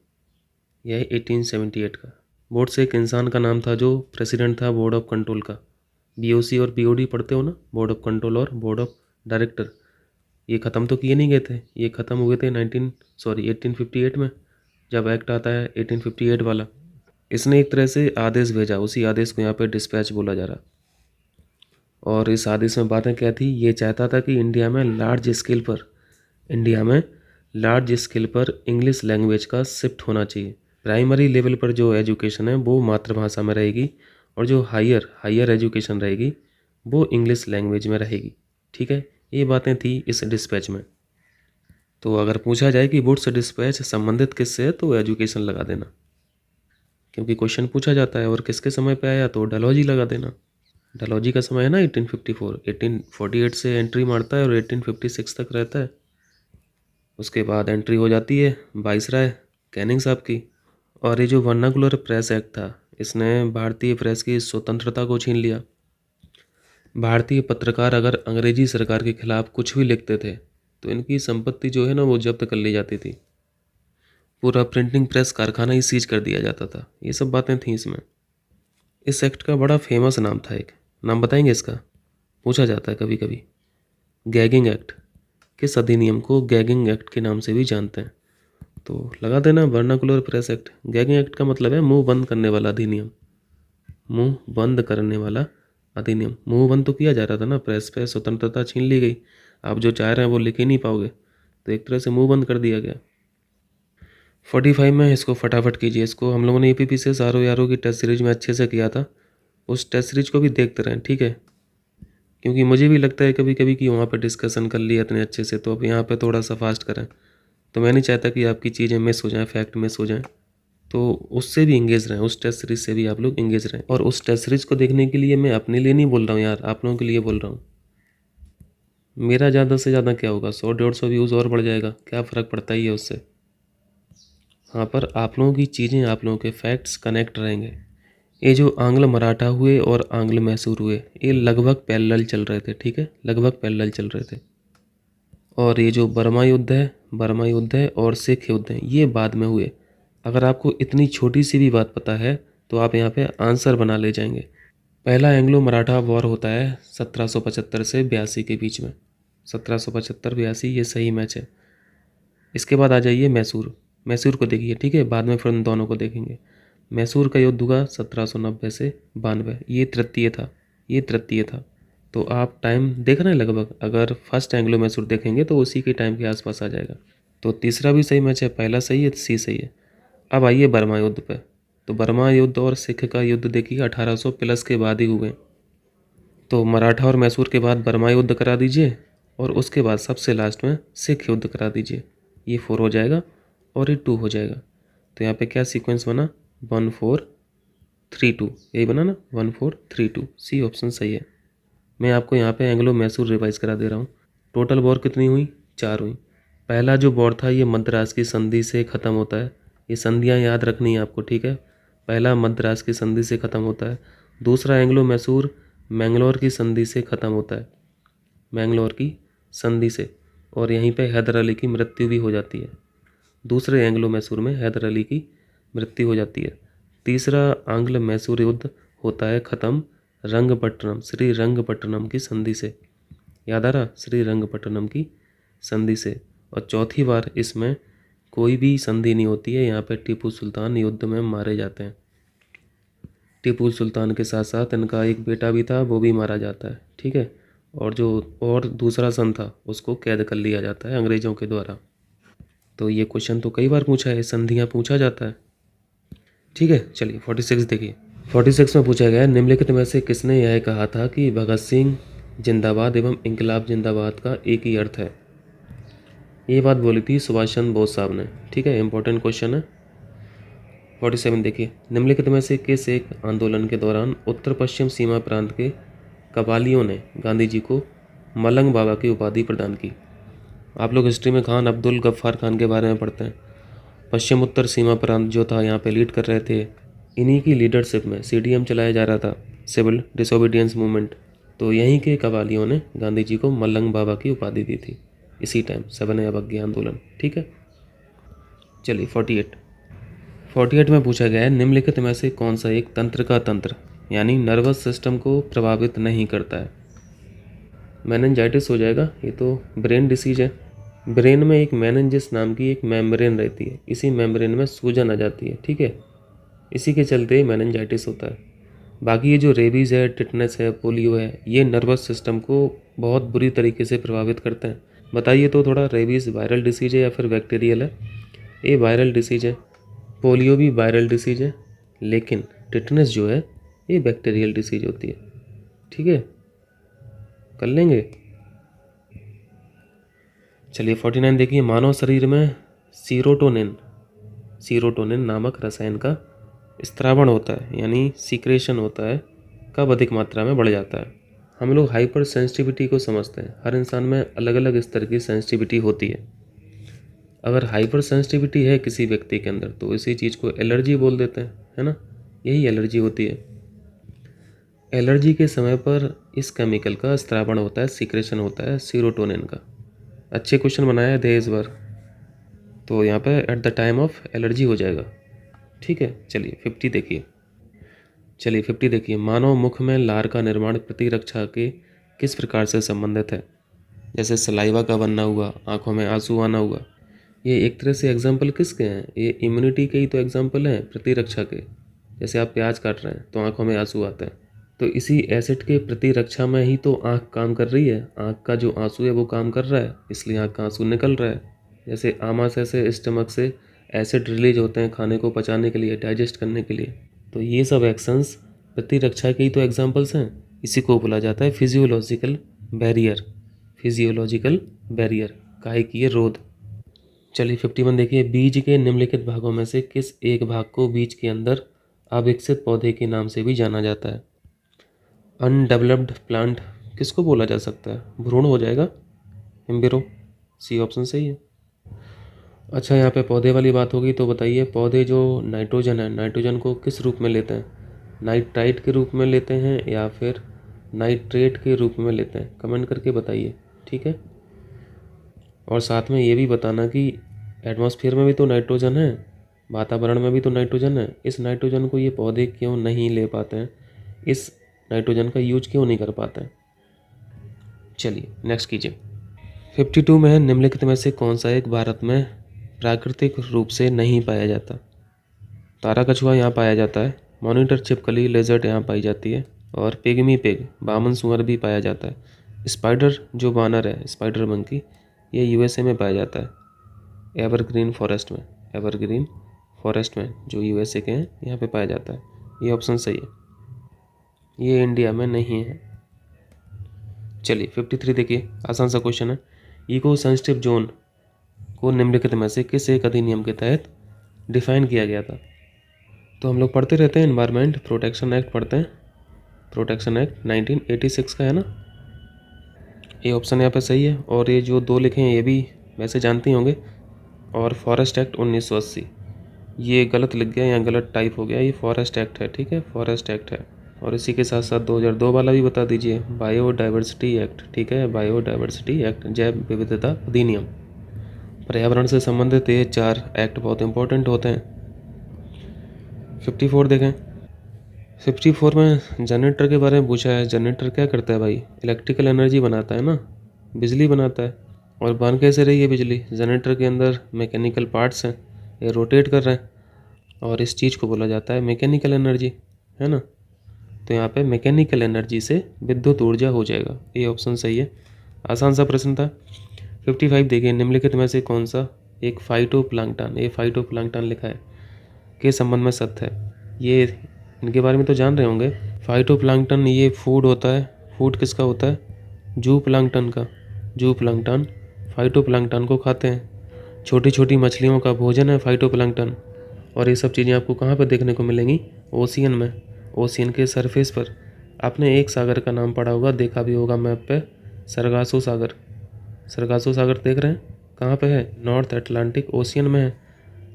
यह है 1878 का। बोर्ड एक इंसान का नाम था जो प्रेसिडेंट था बोर्ड ऑफ कंट्रोल का। बीओसी और बीओडी पढ़ते हो ना, बोर्ड ऑफ कंट्रोल और बोर्ड ऑफ डायरेक्टर। ये ख़त्म तो किए नहीं गए थे, ये ख़त्म हुए थे 1858 में, जब एक्ट आता है 1858 वाला। इसने एक तरह से आदेश भेजा, उसी आदेश को यहाँ पे डिस्पैच बोला जा रहा। और इस आदेश में बातें क्या थी, ये चाहता था कि इंडिया में लार्ज स्केल पर इंग्लिश लैंग्वेज का शिफ्ट होना चाहिए। प्राइमरी लेवल पर जो एजुकेशन है वो मातृभाषा में रहेगी, और जो हायर एजुकेशन रहेगी वो इंग्लिश लैंग्वेज में रहेगी, ठीक है। ये बातें थी इस डिस्पैच में। तो अगर पूछा जाए कि वुड्स डिस्पैच संबंधित किससे है, तो एजुकेशन लगा देना, क्योंकि क्वेश्चन पूछा जाता है। और किसके समय पे आया, तो डलहौजी लगा देना। डलहौजी का समय है ना 1854, 1848 से एंट्री मारता है और 1856 तक रहता है। उसके बाद एंट्री हो जाती है वाइसराय कैनिंग साहब की। और ये जो वर्नाकुलर प्रेस एक्ट था, इसने भारतीय प्रेस की स्वतंत्रता को छीन लिया। भारतीय पत्रकार अगर अंग्रेजी सरकार के खिलाफ कुछ भी लिखते थे तो इनकी संपत्ति जो है ना वो जब्त कर ली जाती थी। पूरा प्रिंटिंग प्रेस कारखाना ही सीज कर दिया जाता था। ये सब बातें थी इसमें। इस एक्ट का बड़ा फेमस नाम था, एक नाम बताएंगे इसका, पूछा जाता है कभी कभी। Gagging act. किस अधिनियम को गैगिंग एक्ट के नाम से भी जानते हैं, तो लगा देना vernacular press act. Gagging act का मतलब है मुंह बंद करने वाला अधिनियम, मुंह बंद करने वाला अधिनियम। मुंह बंद तो किया जा रहा था ना, प्रेस पे स्वतंत्रता छीन ली गई, आप जो चाह रहे हैं वो लिख ही नहीं पाओगे, तो एक तरह से मुंह बंद कर दिया गया। 45 में इसको फटाफट कीजिए। इसको हम लोगों ने यूपीपीसीएस आरओ की टेस्ट सीरीज में अच्छे से किया था, उस टेस्ट सीरीज को भी देखते रहें, ठीक है, क्योंकि मुझे भी लगता है कभी कभी कि वहाँ पर डिस्कशन कर लिया इतने अच्छे से, तो अब यहाँ पे थोड़ा सा फास्ट करें। तो मैं नहीं चाहता कि आपकी चीज़ें मिस हो जाएं, फैक्ट मिस हो जाएं, तो उससे भी इंगेज रहें, उस टेस्ट सीरीज से भी आप लोग इंगेज रहें। और उस टेस्ट सीरीज को देखने के लिए मैं अपने लिए नहीं बोल रहा हूँ यार, आप लोगों के लिए बोल रहा हूँ। मेरा ज़्यादा से ज़्यादा क्या होगा, 100-150 व्यूज़ और बढ़ जाएगा, क्या फ़र्क पड़ता ही है उससे। हाँ, पर आप लोगों की चीज़ें, आप लोगों के फैक्ट्स कनेक्ट रहेंगे। ये जो आंग्ल मराठा हुए और आंग्ल मैसूर हुए, ये लगभग पैरेलल चल रहे थे, ठीक है, लगभग पैरेलल चल रहे थे। और ये जो बर्मा युद्ध है और सिख युद्ध है, ये बाद में हुए। अगर आपको इतनी छोटी सी भी बात पता है तो आप यहाँ पे आंसर बना ले जाएंगे। पहला एंग्लो मराठा वॉर होता है 1775 से 82 के बीच में, 1775-82 ये सही मैच है। इसके बाद आ जाइए मैसूर को देखिए, ठीक है, बाद में फिर उन दोनों को देखेंगे। मैसूर का युद्ध हुआ 1790 से 92, ये तृतीय था। तो आप टाइम देख रहे हैं लगभग, अगर फर्स्ट एंग्लो मैसूर देखेंगे तो उसी के टाइम के आसपास आ जाएगा। तो तीसरा भी सही मैच है, पहला सही है, सी सही है। अब आइए बर्मा युद्ध पे। तो बर्मा युद्ध और सिख का युद्ध देखिए 1800 प्लस के बाद ही हुए। तो मराठा और मैसूर के बाद बर्मा युद्ध करा दीजिए, और उसके बाद सबसे लास्ट में सिख युद्ध करा दीजिए। ये 4 हो जाएगा और ये 2 हो जाएगा। तो यहाँ पे क्या सीक्वेंस बना, 1432, यही बना ना, 1432, सी ऑप्शन सही है। मैं आपको यहाँ पे एंग्लो मैसूर रिवाइज करा दे रहा हूँ। टोटल वॉर कितनी हुई, 4 हुई। पहला जो वॉर था ये मद्रास की संधि से ख़त्म होता है, ये संधियाँ याद रखनी है आपको, ठीक है। पहला मद्रास की संधि से ख़त्म होता है। दूसरा एंग्लो मैसूर मैंगलोर की संधि से ख़त्म होता है, मैंगलोर की संधि से, और यहीं पे हैदर अली की मृत्यु भी हो जाती है। दूसरे एंग्लो मैसूर में हैदर अली की मृत्यु हो जाती है। तीसरा आंग्ल मैसूर युद्ध होता है ख़त्म रंगपट्टनम, श्री रंगपट्टनम की संधि से, याद आ रहा, श्री रंगपट्टनम की संधि से। और चौथी बार इसमें कोई भी संधि नहीं होती है, यहाँ पे टीपू सुल्तान युद्ध में मारे जाते हैं। टीपू सुल्तान के साथ साथ इनका एक बेटा भी था, वो भी मारा जाता है, ठीक है। और दूसरा सन था उसको कैद कर लिया जाता है अंग्रेज़ों के द्वारा। तो ये क्वेश्चन तो कई बार पूछा है, संधियाँ पूछा जाता है, ठीक है। चलिए 46 देखिए। 46 में पूछा गया है, निम्नलिखित में से किसने यह कहा था कि भगत सिंह जिंदाबाद एवं इंकलाब जिंदाबाद का एक ही अर्थ है। ये बात बोली थी सुभाष चंद्र बोस साहब ने। ठीक है, इंपॉर्टेंट क्वेश्चन है। 47 देखिए, निम्नलिखित में से किस एक आंदोलन के दौरान उत्तर पश्चिम सीमा प्रांत के कबालियों ने गांधी जी को मलंग बाबा की उपाधि प्रदान की? आप लोग हिस्ट्री में खान अब्दुल गफ्फार खान के बारे में पढ़ते हैं। पश्चिम उत्तर सीमा प्रांत जो था यहाँ पे लीड कर रहे थे, इन्हीं की लीडरशिप में CDM चलाया जा रहा था, सिविल डिसोबीडियंस मूवमेंट। तो यहीं के कबालियों ने गांधी जी को मलंग बाबा की उपाधि दी थी इसी टाइम, 7 अवज्ञा आंदोलन। ठीक है, चलिए 48 में पूछा गया है, निम्नलिखित में से कौन सा एक तंत्र का तंत्र यानी नर्वस सिस्टम को प्रभावित नहीं करता है? मेनिंजाइटिस हो जाएगा, ये तो ब्रेन डिसीज है। ब्रेन में एक मेनिंजिस नाम की एक मेम्ब्रेन रहती है, इसी मेम्ब्रेन में सूजन आ जाती है। ठीक है, इसी के चलते मेनिंजाइटिस होता है। बाकी ये जो रेबीज़ है, टिटनेस है, पोलियो है, ये नर्वस सिस्टम को बहुत बुरी तरीके से प्रभावित करते हैं। बताइए तो थोड़ा, रेबीज़ वायरल डिसीज है या फिर बैक्टीरियल है? ये वायरल डिसीज है। पोलियो भी वायरल डिसीज है, लेकिन टिटनेस जो है ये बैक्टीरियल डिसीज होती है। ठीक है, कर लेंगे। चलिए 49 देखिए, मानव शरीर में सीरोटोनिन नामक रसायन का स्त्रावण होता है यानी सीक्रेशन होता है, कब अधिक मात्रा में बढ़ जाता है? हम लोग हाइपर सेंसिटिविटी को समझते हैं, हर इंसान में अलग अलग स्तर की सेंसिटिविटी होती है। अगर हाइपर सेंसिटिविटी है किसी व्यक्ति के अंदर तो इसी चीज़ को एलर्जी बोल देते हैं, है ना? यही एलर्जी होती है। एलर्जी के समय पर इस केमिकल का स्त्रावण होता है, सीक्रेशन होता है सीरोटोनिन का। अच्छे क्वेश्चन बनाया थे इस बार, तो यहाँ पे at the time of allergy हो जाएगा। ठीक है, चलिए 50 देखिए, मानव मुख में लार का निर्माण प्रतिरक्षा के किस प्रकार से संबंधित है? जैसे सलाइवा का बनना हुआ, आंखों में आंसू आना हुआ, ये एक तरह से एग्जाम्पल किसके हैं? ये इम्यूनिटी के ही तो एग्जाम्पल हैं, प्रतिरक्षा के। जैसे आप प्याज काट रहे हैं तो आंखों में आंसू आते हैं, तो इसी एसिड के प्रतिरक्षा में ही तो आंख काम कर रही है। आंख का जो आंसू है वो काम कर रहा है, इसलिए आंख का आंसू निकल रहा है। जैसे आमाशय से, स्टमक से एसिड रिलीज होते हैं खाने को पचाने के लिए, डाइजेस्ट करने के लिए। तो ये सब एक्शंस प्रतिरक्षा के ही तो एग्जाम्पल्स हैं। इसी को बोला जाता है फिजियोलॉजिकल बैरियर, काहे की ये रोध। चलिए 51 देखिए, बीज के निम्नलिखित भागों में से किस एक भाग को बीज के अंदर अविकसित पौधे के नाम से भी जाना जाता है? अनडेवलप्ड प्लांट किसको बोला जा सकता है? भ्रूण हो जाएगा, एम्ब्रियो। सी ऑप्शन सही है। अच्छा, यहाँ पे पौधे वाली बात होगी तो बताइए, पौधे जो नाइट्रोजन है, नाइट्रोजन को किस रूप में लेते हैं? नाइट्राइट के रूप में लेते हैं या फिर नाइट्रेट के रूप में लेते हैं? कमेंट करके बताइए। ठीक है, और साथ में ये भी बताना कि एटमॉस्फेयर में भी तो नाइट्रोजन है, वातावरण में भी तो नाइट्रोजन है। इस नाइट्रोजन को ये पौधे क्यों नहीं ले पाते हैं? इस नाइट्रोजन का यूज क्यों नहीं कर पाते हैं? चलिए नेक्स्ट कीजिए। 52 में है, निम्नलिखित में से कौन सा एक भारत में प्राकृतिक रूप से नहीं पाया जाता? तारा कछुआ यहाँ पाया जाता है, मॉनिटर छिपकली लेजर्ट यहाँ पाई जाती है, और पिग्मी पिग बामन सुअर भी पाया जाता है। स्पाइडर जो बानर है, स्पाइडर मंकी, ये USA में पाया जाता है, एवरग्रीन फॉरेस्ट में जो USA के हैं यहाँ पे पाया जाता है। ये ऑप्शन सही है, ये इंडिया में नहीं है। चलिए 53 देखिए, आसान सा क्वेश्चन है, इको सेंसिटिव जोन को निम्नलिखित में से किस एक अधिनियम के तहत डिफाइन किया गया था? तो हम लोग पढ़ते रहते हैं, एनवायरनमेंट प्रोटेक्शन एक्ट पढ़ते हैं, प्रोटेक्शन एक्ट 1986 का है ना, ये ऑप्शन यहाँ पे सही है। और ये जो दो लिखे हैं ये भी वैसे जानते ही होंगे। और फॉरेस्ट एक्ट 1980, ये गलत लिख गया, यहाँ गलत टाइप हो गया, ये फॉरेस्ट एक्ट है। ठीक है, फॉरेस्ट एक्ट है। और इसी के साथ साथ 2002 वाला भी बता दीजिए, बायोडाइवर्सिटी एक्ट। ठीक है, बायोडाइवर्सिटी एक्ट, जैव विविधता अधिनियम। पर्यावरण से संबंधित ये 4 एक्ट बहुत इंपॉर्टेंट होते हैं। 54 देखें, 54 में जनरेटर के बारे में पूछा है। जनरेटर क्या करता है भाई? इलेक्ट्रिकल एनर्जी बनाता है ना, बिजली बनाता है। और बन कैसे रही है बिजली? जनरेटर के अंदर मैकेनिकल पार्ट्स हैं, ये रोटेट कर रहे हैं, और इस चीज़ को बोला जाता है मैकेनिकल एनर्जी, है ना। तो यहाँ पे मैकेनिकल एनर्जी से विद्युत ऊर्जा हो जाएगा, ये ऑप्शन सही है। आसान सा प्रश्न था। 55 देखिए, निम्नलिखित में से कौन सा एक फाइटोप्लैंक्टन, ये फाइटोप्लैंक्टन लिखा है, के संबंध में सत्य है? ये इनके बारे में तो जान रहे होंगे। फाइटोप्लैंक्टन ये फूड होता है। फूड किसका होता है? जू प्लैंक्टन का। जू प्लैंक्टन फाइटोप्लैंक्टन को खाते हैं। छोटी छोटी मछलियों का भोजन है फाइटोप्लैंक्टन। और ये सब चीज़ें आपको कहाँ पर देखने को मिलेंगी? ओशियन में, ओशियन के सरफेस पर। आपने एक सागर का नाम पढ़ा होगा, देखा भी होगा मैप पे, सरगासो सागर। सरगासो सागर देख रहे हैं कहाँ पे है? नॉर्थ अटलांटिक ओशियन में है,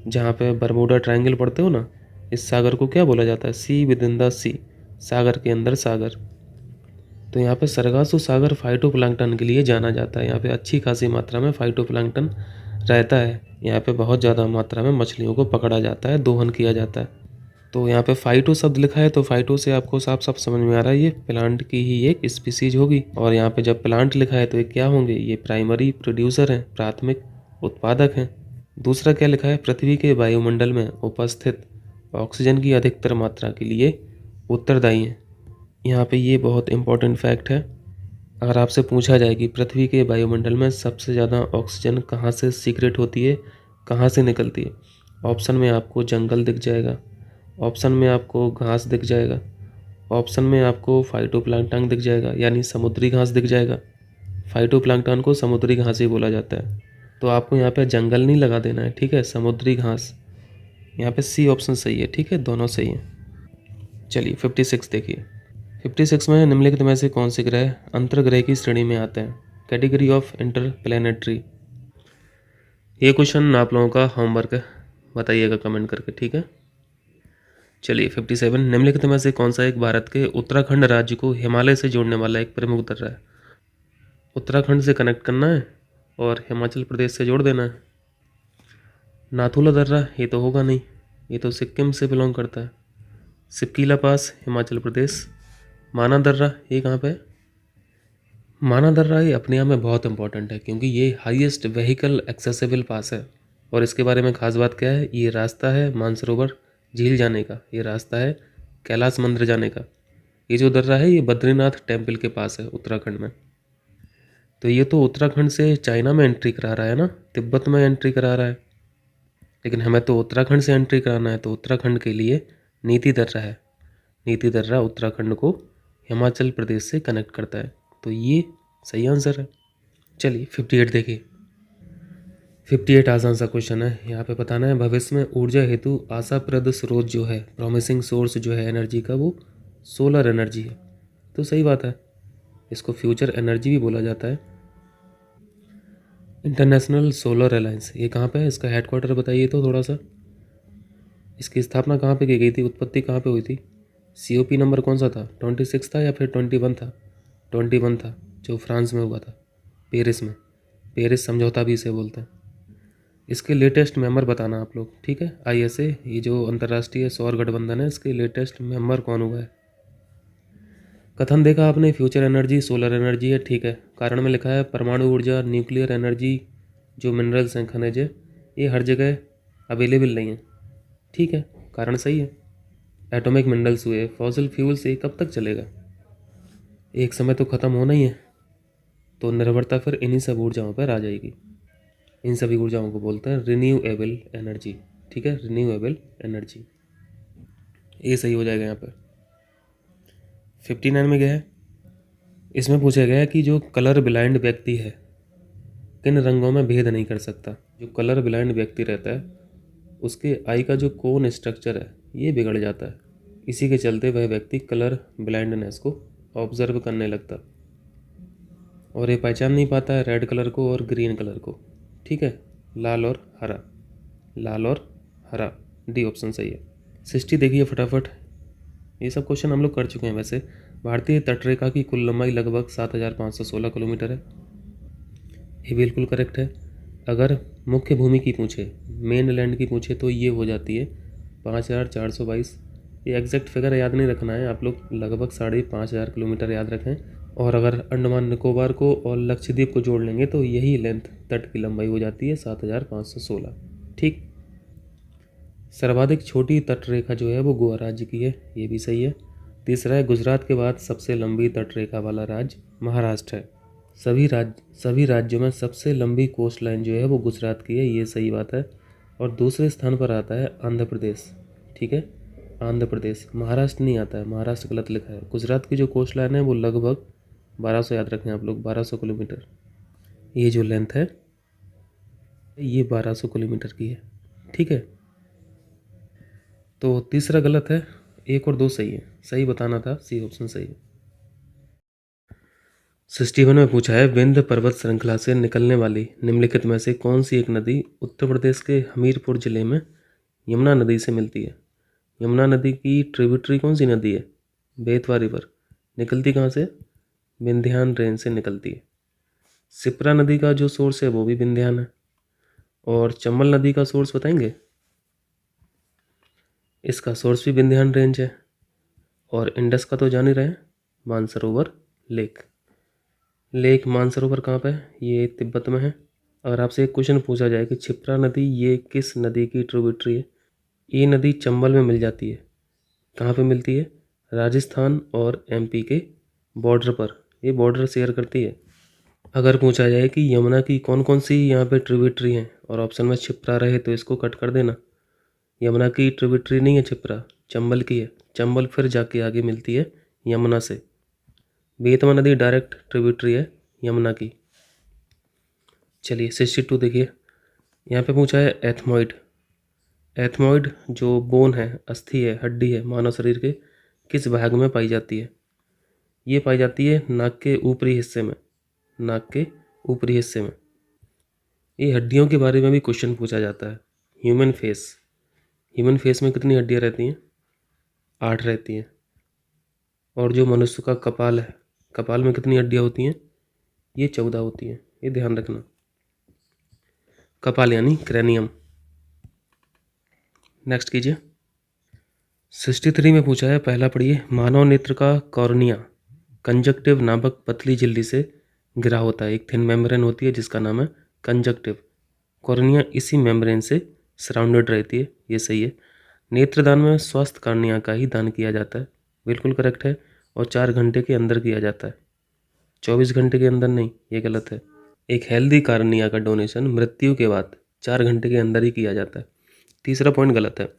जहाँ पे बरमूडा ट्रायंगल पढ़ते हो ना। इस सागर को क्या बोला जाता है? सी विद इन द सी, सागर के अंदर सागर। तो यहाँ पे सरगासो सागर फाइटोप्लैंक्टन के लिए जाना जाता है। यहाँ पे अच्छी खासी मात्रा में फाइटोप्लैंक्टन रहता है। यहाँ पे बहुत ज़्यादा मात्रा में मछलियों को पकड़ा जाता है, दोहन किया जाता है। तो यहाँ पे फाइटो शब्द लिखा है, तो फाइटो से आपको साफ साफ समझ में आ रहा है ये प्लांट की ही एक स्पीसीज होगी। और यहाँ पे जब प्लांट लिखा है तो ये क्या होंगे? ये प्राइमरी प्रोड्यूसर हैं, प्राथमिक उत्पादक हैं। दूसरा क्या लिखा है? पृथ्वी के वायुमंडल में उपस्थित ऑक्सीजन की अधिकतर मात्रा के लिए उत्तरदायी हैं। यहाँ पे ये बहुत इंपॉर्टेंट फैक्ट है। अगर आपसे पूछा जाए कि पृथ्वी के वायुमंडल में सबसे ज़्यादा ऑक्सीजन कहाँ से सीक्रेट होती है, कहाँ से निकलती है, ऑप्शन में आपको जंगल दिख जाएगा, ऑप्शन में आपको घास दिख जाएगा, ऑप्शन में आपको फाइटोप्लैंक्टन दिख जाएगा, यानी समुद्री घास दिख जाएगा। फाइटोप्लैंक्टन को समुद्री घास ही बोला जाता है। तो आपको यहाँ पे जंगल नहीं लगा देना है, ठीक है, समुद्री घास। यहाँ पे सी ऑप्शन सही है, ठीक है, दोनों सही हैं। चलिए 56 देखिए। 56 में निम्नलिखित में से कौन से ग्रह अंतर्ग्रह की श्रेणी में आते हैं? Category of interplanetary. ये क्वेश्चन आप लोगों का होमवर्क है, बताइएगा कमेंट करके, ठीक है। चलिए 57, निम्नलिखित में से कौन सा एक भारत के उत्तराखंड राज्य को हिमालय से जोड़ने वाला एक प्रमुख दर्रा है? उत्तराखंड से कनेक्ट करना है और हिमाचल प्रदेश से जोड़ देना है। नाथुला दर्रा ये तो होगा नहीं, ये तो सिक्किम से बिलोंग करता है। सिपकीला पास हिमाचल प्रदेश। माना दर्रा ये कहाँ पे है? माना दर्रा ये अपने आप में बहुत इंपॉर्टेंट है, क्योंकि ये हाईएस्ट व्हीकल एक्सेसिबल पास है। और इसके बारे में खास बात क्या है? ये रास्ता है मानसरोवर झील जाने का, ये रास्ता है कैलाश मंदिर जाने का। ये जो दर्रा है ये बद्रीनाथ टेम्पल के पास है उत्तराखंड में। तो ये तो उत्तराखंड से चाइना में एंट्री करा रहा है ना, तिब्बत में एंट्री करा रहा है, लेकिन हमें तो उत्तराखंड से एंट्री कराना है। तो उत्तराखंड के लिए नीति दर्रा है। नीति दर्रा उत्तराखंड को हिमाचल प्रदेश से कनेक्ट करता है। तो ये सही आंसर है। चलिए 58 देखिए। 58 आसान सा क्वेश्चन है। यहाँ पे बताना है भविष्य में ऊर्जा हेतु आशाप्रद स्रोत जो है, प्रॉमिसिंग सोर्स जो है एनर्जी का, वो सोलर एनर्जी है। तो सही बात है, इसको फ्यूचर एनर्जी भी बोला जाता है। इंटरनेशनल सोलर अलायंस ये कहाँ पे है? इसका हेडक्वार्टर बताइए तो थोड़ा सा। इसकी स्थापना कहाँ पे की गई थी? उत्पत्ति कहाँ पे हुई थी? COP नंबर कौन सा था? 26 था या फिर 21 था? 21 था, जो फ्रांस में हुआ था, पेरिस में। पेरिस समझौता भी इसे बोलते हैं। इसके लेटेस्ट मेंबर बताना आप लोग, ठीक है। ISA ये जो अंतर्राष्ट्रीय सौर गठबंधन है, इसके लेटेस्ट मेंबर कौन हुआ है? कथन देखा आपने, फ्यूचर एनर्जी सोलर एनर्जी है, ठीक है। कारण में लिखा है परमाणु ऊर्जा, न्यूक्लियर एनर्जी, जो मिनरल्स हैं, खनिज है, ये हर जगह अवेलेबल नहीं है, ठीक है, कारण सही है। एटॉमिक मिनरल्स हुए, फॉसिल फ्यूल से कब तक चलेगा? एक समय तो ख़त्म होना ही है। तो निर्भरता फिर इन्हीं सब ऊर्जाओं पर आ जाएगी। इन सभी ऊर्जाओं को बोलते हैं रिन्यूएबल एनर्जी, ठीक है, रिन्यूएबल एनर्जी। ये सही हो जाएगा यहाँ पर। 59 में गया है। इसमें पूछा गया है कि जो कलर ब्लाइंड व्यक्ति है किन रंगों में भेद नहीं कर सकता? जो कलर ब्लाइंड व्यक्ति रहता है उसके आई का जो कोन स्ट्रक्चर है ये बिगड़ जाता है। इसी के चलते वह व्यक्ति कलर ब्लाइंडनेस को ऑब्जर्व करने लगता और ये पहचान नहीं पाता है रेड कलर को और ग्रीन कलर को, ठीक है, लाल और हरा, लाल और हरा, डी ऑप्शन सही है। 60 देखिए फटाफट। ये सब क्वेश्चन हम लोग कर चुके हैं वैसे। भारतीय तटरेखा की कुल लंबाई लगभग 7516 किलोमीटर है, ये बिल्कुल करेक्ट है। अगर मुख्य भूमि की पूछे, मेन लैंड की पूछे, तो ये हो जाती है 5422। ये एग्जैक्ट फिगर याद नहीं रखना है आप लोग, लगभग 5500 किलोमीटर याद रखें। और अगर अंडमान निकोबार को और लक्षद्वीप को जोड़ लेंगे तो यही लेंथ तट की लंबाई हो जाती है 7516, ठीक। सर्वाधिक छोटी तटरेखा जो है वो गोवा राज्य की है, ये भी सही है। तीसरा है गुजरात के बाद सबसे लंबी तटरेखा वाला राज्य महाराष्ट्र है। सभी राज्यों में सबसे लंबी कोस्ट लाइन जो है वो गुजरात की है, ये सही बात है। और दूसरे स्थान पर आता है आंध्र प्रदेश, ठीक है, आंध्र प्रदेश। महाराष्ट्र नहीं आता है, महाराष्ट्र गलत लिखा है। गुजरात की जो कोस्ट लाइन है वो लगभग 1200, याद रखें आप लोग, 1200 किलोमीटर ये जो लेंथ है ये 1200 किलोमीटर की है। ठीक है, तो तीसरा गलत है, 1 और 2 सही है। सही बताना था, सी ऑप्शन सही है। 61 में पूछा है, विंध्य पर्वत श्रृंखला से निकलने वाली निम्नलिखित में से कौन सी एक नदी उत्तर प्रदेश के हमीरपुर जिले में यमुना नदी से मिलती है। यमुना नदी की ट्रिब्यूटरी कौन सी नदी है? बेतवा रिवर। निकलती कहाँ से? विंध्यान रेंज से निकलती है। शिप्रा नदी का जो सोर्स है वो भी विंध्यान है। और चंबल नदी का सोर्स बताएंगे? इसका सोर्स भी विंध्यान रेंज है। और इंडस का तो जान ही रहे हैं, मानसरोवर लेक। लेक मानसरोवर कहाँ पे है? ये तिब्बत में है। अगर आपसे एक क्वेश्चन पूछा जाए कि क्षिप्रा नदी ये किस नदी की ट्रिब्यूटरी है? ये नदी चंबल में मिल जाती है। कहाँ पे मिलती है? राजस्थान और एमपी के बॉर्डर पर, ये बॉर्डर शेयर करती है। अगर पूछा जाए कि यमुना की कौन कौन सी यहाँ पे ट्रिब्यूटरी हैं और ऑप्शन में क्षिप्रा रहे तो इसको कट कर देना। यमुना की ट्रिब्यूटरी नहीं है क्षिप्रा, चंबल की है। चंबल फिर जाके आगे मिलती है यमुना से। बेतवा नदी डायरेक्ट ट्रिब्यूटरी है यमुना की। चलिए 62 देखिए, यहाँ पे पूछा है एथमॉइड। एथमॉइड जो बोन है, अस्थि है, हड्डी है मानव शरीर के, किस भाग में पाई जाती है? ये पाई जाती है नाक के ऊपरी हिस्से में। नाक के ऊपरी हिस्से में। ये हड्डियों के बारे में भी क्वेश्चन पूछा जाता है। ह्यूमन फेस, ह्यूमन फेस में कितनी हड्डियाँ रहती हैं? 8 रहती हैं। और जो मनुष्य का कपाल है, कपाल में कितनी हड्डियाँ होती हैं? ये 14 होती हैं, ये ध्यान रखना। कपाल यानी क्रैनियम। नेक्स्ट कीजिए। 63 में पूछा है, पहला पढ़िए, मानव नेत्र का कॉर्निया कंजक्टिव नामक पतली झिल्ली से घिरा होता है। एक थिन मेम्ब्रेन होती है जिसका नाम है कंजक्टिव। कॉर्निया इसी मेम्ब्रेन से सराउंडेड रहती है, ये सही है। नेत्रदान में स्वस्थ कॉर्निया का ही दान किया जाता है, बिल्कुल करेक्ट है। और 4 घंटे के अंदर किया जाता है, 24 घंटे के अंदर नहीं, ये गलत है। एक हेल्दी कॉर्निया का डोनेशन मृत्यु के बाद 4 घंटे के अंदर ही किया जाता है। तीसरा पॉइंट गलत है।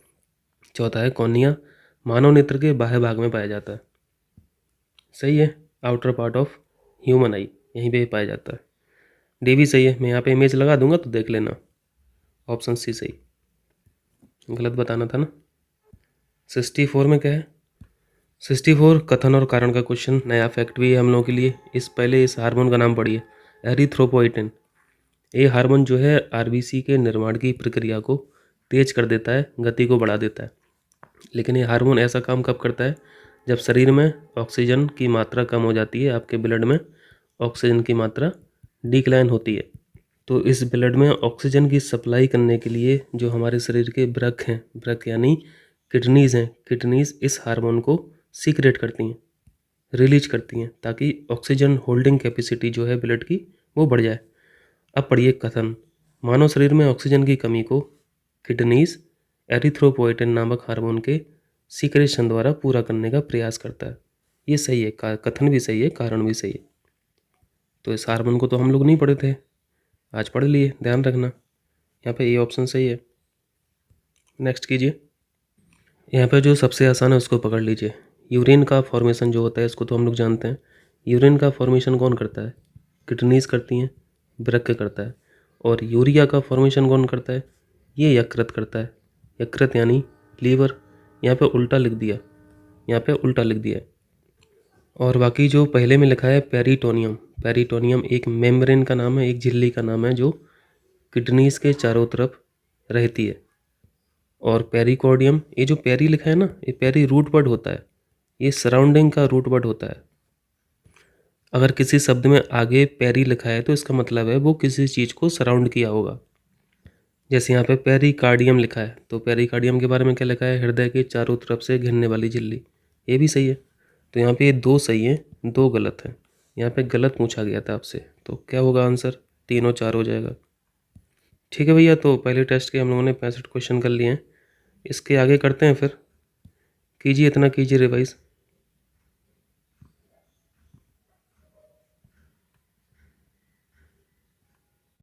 चौथा है, कॉर्निया मानव नेत्र के बाह्य भाग में पाया जाता है, सही है। आउटर पार्ट ऑफ ह्यूमन आई, यहीं पे पाया जाता है। डी भी सही है, मैं यहाँ पे इमेज लगा दूंगा तो देख लेना। ऑप्शन सी सही, गलत बताना था ना। 64 में क्या है? 64 कथन और कारण का क्वेश्चन, नया फैक्ट भी है हम लोगों के लिए। इस हार्मोन का नाम पढ़िए, एरिथ्रोपोइटिन। ये हार्मोन जो है आरबीसी के निर्माण की प्रक्रिया को तेज कर देता है, गति को बढ़ा देता है। लेकिन ये हार्मोन ऐसा काम कब करता है? जब शरीर में ऑक्सीजन की मात्रा कम हो जाती है, आपके ब्लड में ऑक्सीजन की मात्रा डिक्लाइन होती है। तो इस ब्लड में ऑक्सीजन की सप्लाई करने के लिए जो हमारे शरीर के वृक्क हैं, वृक्क यानी किडनीज हैं, किडनीज इस हार्मोन को सीक्रेट करती हैं, रिलीज करती हैं, ताकि ऑक्सीजन होल्डिंग कैपेसिटी जो है ब्लड की वो बढ़ जाए। अब पढ़िए कथन, मानव शरीर में ऑक्सीजन की कमी को किडनीज एरिथ्रोपोइटिन नामक हार्मोन के सीक्रेशन द्वारा पूरा करने का प्रयास करता है। ये सही है, कथन भी सही है, कारण भी सही है। तो इस हार्मोन को तो हम लोग नहीं पढ़े थे, आज पढ़ लिए, ध्यान रखना। यहाँ पे ये ऑप्शन सही है। नेक्स्ट कीजिए। यहाँ पे जो सबसे आसान है उसको पकड़ लीजिए। यूरिन का फॉर्मेशन जो होता है इसको तो हम लोग जानते हैं। यूरिन का फॉर्मेशन कौन करता है? किडनीज करती हैं, वृक्क करता है। और यूरिया का फॉर्मेशन कौन करता है? ये यकृत करता है। यकृत यानी लीवर। यहाँ पे उल्टा लिख दिया, यहाँ पे उल्टा लिख दिया। और बाकी जो पहले में लिखा है पेरिटोनियम, पेरिटोनियम एक मेम्ब्रेन का नाम है, एक झिल्ली का नाम है जो किडनीज के चारों तरफ रहती है। और पेरिकॉर्डियम, ये जो पेरी लिखा है ना, ये पेरी रूट वर्ड होता है, ये सराउंडिंग का रूट वर्ड होता है। अगर किसी शब्द में आगे पेरी लिखा है तो इसका मतलब है वो किसी चीज़ को सराउंड किया होगा। जैसे यहाँ पे पेरिकार्डियम लिखा है तो पेरिकार्डियम के बारे में क्या लिखा है? हृदय के चारों तरफ से घिरने वाली झिल्ली, ये भी सही है। तो यहाँ पे ये 2 सही है, 2 गलत है। यहाँ पे गलत पूछा गया था आपसे, तो क्या होगा आंसर? 3 और 4 हो जाएगा। ठीक है भैया, तो पहले टेस्ट के हम लोगों ने 65 क्वेश्चन कर लिए हैं, इसके आगे करते हैं फिर। कीजिए, इतना कीजिए रिवाइज़।